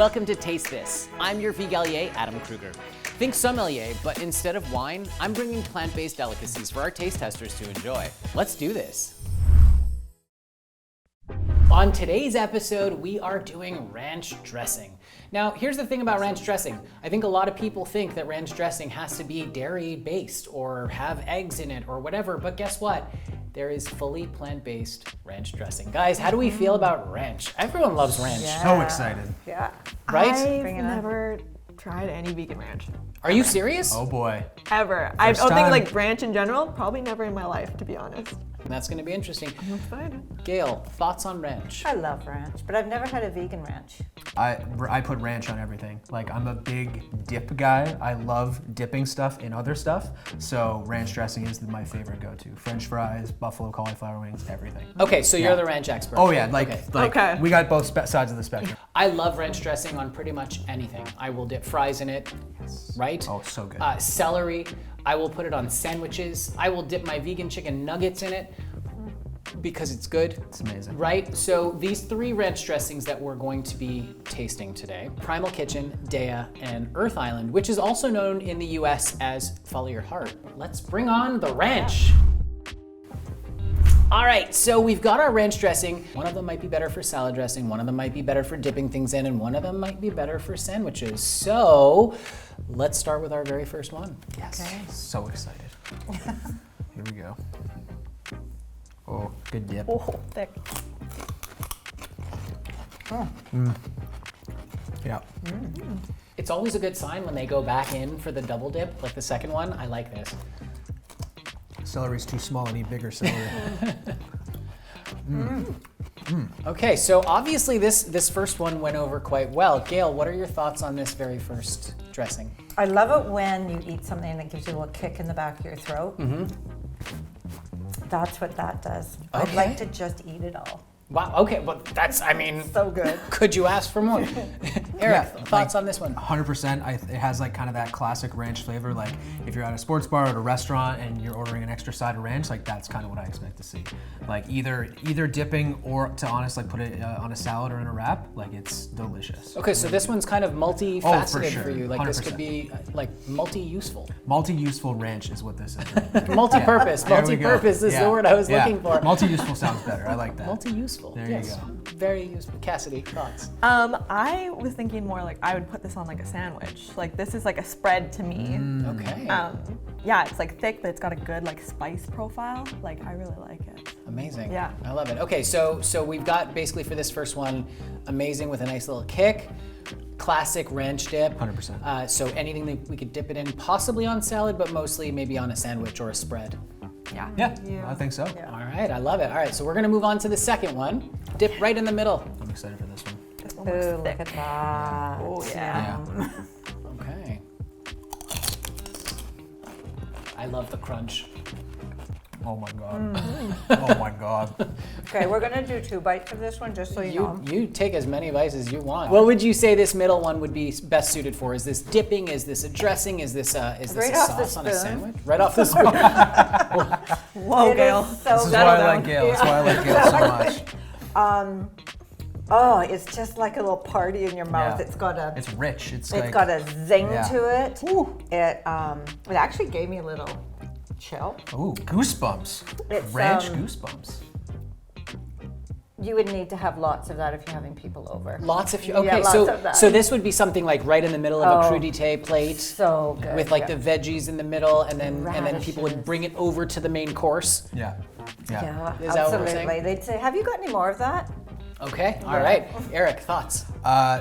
Welcome to Taste This. I'm your Vigalier, Adam Kruger. Think sommelier, but instead of wine, I'm bringing plant-based delicacies for our taste testers to enjoy. Let's do this. On today's episode, we are doing ranch dressing. Now, here's the thing about ranch dressing. I think a lot of people think that ranch dressing has to be dairy-based or have eggs in it or whatever, but guess what? There is fully plant-based ranch dressing. Guys, how do we feel about ranch? Everyone loves ranch. Yeah. So excited. Yeah. Right? I've Never tried any vegan ranch. Are you serious? Oh boy. Ever. I don't time. think like ranch in general, probably never in my life, to be honest. That's gonna be interesting. I'm excited. Gail, thoughts on ranch? I love ranch, but I've never had a vegan ranch. I put ranch on everything. Like, I'm a big dip guy. I love dipping stuff in other stuff. So ranch dressing is my favorite go-to. French fries, buffalo cauliflower wings, everything. Okay, so you're Yeah. the ranch expert. Oh yeah, Okay. we got both sides of the spectrum. I love ranch dressing on pretty much anything. I will dip fries in it, right? Oh, so good. Celery, I will put it on sandwiches. I will dip my vegan chicken nuggets in it because it's good. It's amazing. Right? So these three ranch dressings that we're going to be tasting today, Primal Kitchen, Daiya, and Earth Island, which is also known in the US as Follow Your Heart. Let's bring on the ranch. All right, so we've got our ranch dressing. One of them might be better for salad dressing, one of them might be better for dipping things in, and one of them might be better for sandwiches. So let's start with our very first one. Yes. Okay. So excited. Here we go. Oh, good dip. Oh, thick. Yeah. It's always a good sign when they go back in for the double dip, like the second one. I like this. Celery's too small. I need bigger celery. Okay, so obviously this first one went over quite well. Gail, what are your thoughts on this very first dressing? I love it when you eat something that gives you a little kick in the back of your throat. That's what that does. I'd Okay. like to just eat it all. Wow, okay, well that's, I mean, So good. could you ask for more? Eric, thoughts on this one? 100%. It has like kind of that classic ranch flavor. Like if you're at a sports bar or at a restaurant and you're ordering an extra side of ranch, like that's kind of what I expect to see. Like either dipping or, to honest, like put it on a salad or in a wrap. Like it's delicious. Okay, so this one's kind of multifaceted sure. for you. Like this 100%. could be like multi-useful. Multi-useful ranch is what this is. Multi-purpose. There we go. Multi-purpose is the word I was looking for. Multi-useful sounds better. I like that. Multi-useful. There you yes. go. Very useful. Cassidy, thoughts? I was thinking more like I would put this on like a sandwich. Like this is like a spread to me. Okay. Yeah, it's like thick, but it's got a good like spice profile. Like I really like it. Amazing. Yeah. I love it. Okay, so we've got basically for this first one, amazing with a nice little kick, classic ranch dip. 100%. So anything that we could dip it in, possibly on salad, but mostly maybe on a sandwich or a spread. Yeah. Yeah, I think so. All right, I love it. All right, so we're gonna move on to the second one. Dip right in the middle. I'm excited for this one. This one Ooh, looks look thick. at that. Oh yeah. Okay. I love the crunch. Oh my god. Oh my god. Okay, we're gonna do 2 bites of this one, just so you know. You take as many bites as you want. What would you say this middle one would be best suited for? Is this dipping? Is this a dressing? Is this a Right off the sauce on a spoon. sandwich? Right off the spoon. Whoa, It Gail. is so This is good. why I like Gail. That's why I like Gail so much. Oh, it's just like a little party in your mouth. Yeah. It's got a It's rich. It's it's like got a zing Yeah. to it. It actually gave me a little chill. ooh, goosebumps. It's, Ranch goosebumps. You would need to have lots of that if you're having people over. Lots of Yeah, okay, lots of that. so this would be something like right in the middle of a Oh, crudité plate So good. with like yeah. the veggies in the middle, and then people would Radishes. bring it over to the main course. Yeah. Yeah, Is that what we're saying? absolutely. They'd say, "Have you got any more of that?" Okay, all right. Eric, thoughts?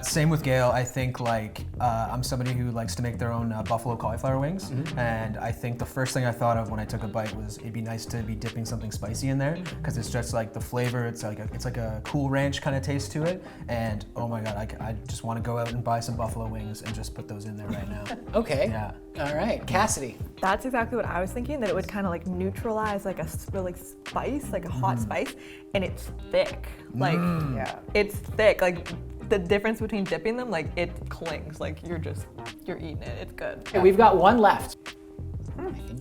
Same with Gail. I think like I'm somebody who likes to make their own buffalo cauliflower wings, and I think the first thing I thought of when I took a bite was it'd be nice to be dipping something spicy in there because it's just like the flavor. It's like a cool ranch kind of taste to it, and oh my god, I just want to go out and buy some buffalo wings and just put those in there right now. Okay. Yeah. All right, Cassidy. That's exactly what I was thinking, that it would kind of like neutralize like a really spice, like a hot spice, and it's thick. Like, Yeah. it's thick. Like, the difference between dipping them, like, it clings. Like, you're eating it. It's good. Okay, we've got one left.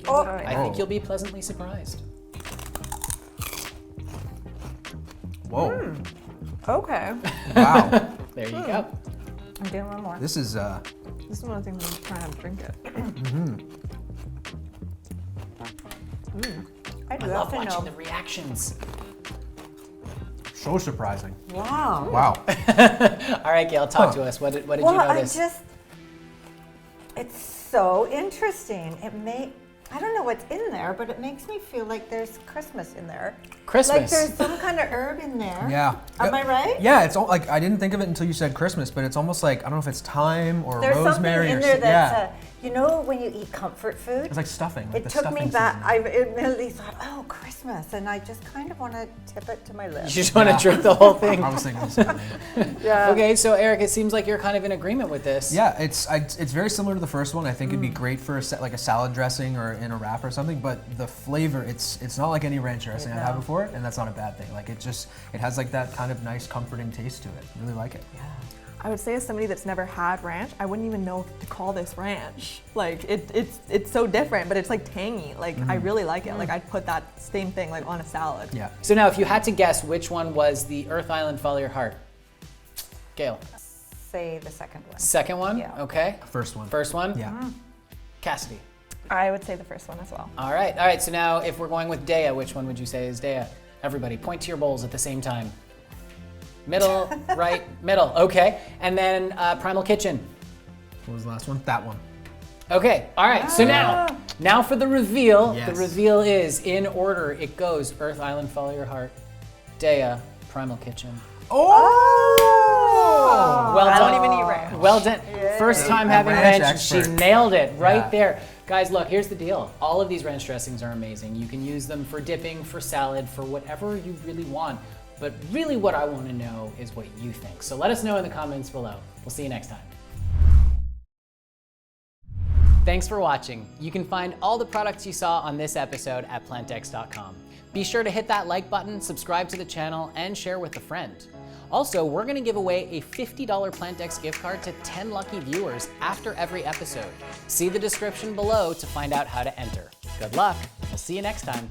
Oh, I think you'll be pleasantly surprised. Whoa. Okay. Wow. There you go. I'm doing one more. This is This is one of the things I'm trying to drink it. I I love watching the reactions. so surprising. Wow. Wow. All right, Gail, talk to us. What did you notice? It's so interesting. I don't know what's in there, but it makes me feel like there's Christmas in there. Christmas. Like there's some kind of herb in there. Yeah. Am I right? Yeah, it's all, like I didn't think of it until you said Christmas, but it's almost like I don't know if it's thyme or There's rosemary something in or there that's, yeah. you know, when you eat comfort food. It's like stuffing. Like It the took me stuffing back. season. I immediately thought, oh, Christmas, and I just kind of want to tip it to my You lips. just want to drink the whole thing. I was thinking the same thing. Yeah. Okay, so Eric, it seems like you're kind of in agreement with this. Yeah, it's very similar to the first one. I think it'd be great for like a salad dressing or in a wrap or something. But the flavor, it's not like any ranch dressing I've had before, and that's not a bad thing. Like it has like that kind of nice, comforting taste to it. I really like it. I would say as somebody that's never had ranch, I wouldn't even know to call this ranch. Like it's so different, but it's like tangy. Like I really like it. Like I'd put that same thing like on a salad. Yeah. So now, if you had to guess which one was the Earth Island Follow Your Heart, Gail. Say the second one. Second one. Yeah. Okay. First one. First one. Yeah. Cassidy. I would say the first one as well. All right. All right. So now, if we're going with Daiya, which one would you say is Daiya? Everybody, point to your bowls at the same time. Middle, right, middle. Okay. And then Primal Kitchen. What was the last one? That one. Okay. All right. So now for the reveal. Yes. The reveal is in order. It goes Earth Island Follow Your Heart, Daiya, Primal Kitchen. Oh! Well I done. don't even eat ranch. Well done. First time having Ranch ranch, she expert. nailed it right Yeah. there. Guys, look, here's the deal. All of these ranch dressings are amazing. You can use them for dipping, for salad, for whatever you really want. But really what I want to know is what you think. So let us know in the comments below. We'll see you next time. Thanks for watching. You can find all the products you saw on this episode at PlantX.com. Be sure to hit that like button, subscribe to the channel, and share with a friend. Also, we're gonna give away a $50 PlantX gift card to 10 lucky viewers after every episode. See the description below to find out how to enter. Good luck. We'll see you next time.